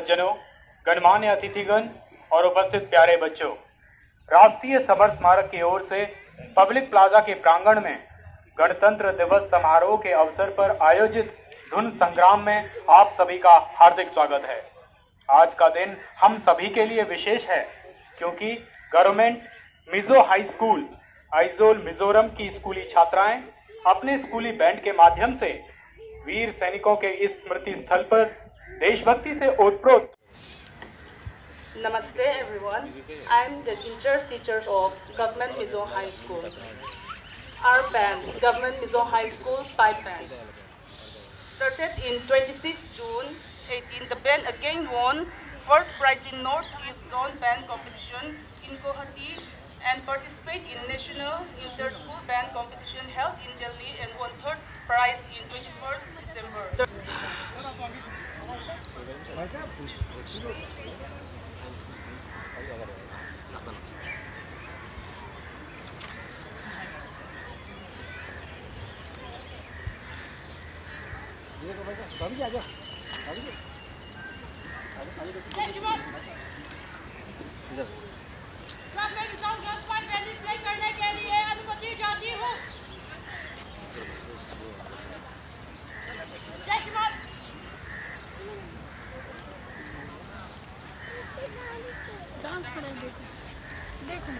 जनों, गणमान्य अतिथिगण और उपस्थित प्यारे बच्चों, राष्ट्रीय समर स्मारक की ओर से पब्लिक प्लाजा के प्रांगण में गणतंत्र दिवस समारोह के अवसर पर आयोजित धुन संग्राम में आप सभी का हार्दिक स्वागत है। आज का दिन हम सभी के लिए विशेष है क्योंकि government Mizo high school Aizawl Mizoram की स्कूली छात्राएं अपने स्कूली बैंड के माध्यम से वीर सैनिकों के इस स्मृति स्थल पर देशभक्ति से ओतप्रोत। Namaste everyone. I'm the teacher of Govt Mizo High School. Our band, Govt Mizo High School Pipe Band, started in 26 June 18. The band again won first prize in Northeast Zone Band Competition in Guwahati and participate in National Inter-School Band Competition held in Delhi and won third prize in 21st December. करने के लिए अनुमति चाहती हूँ। जय श्रीमान। Dance करेंगे देखो।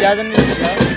ज़्यादा नहीं निकला।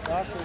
राष्ट्र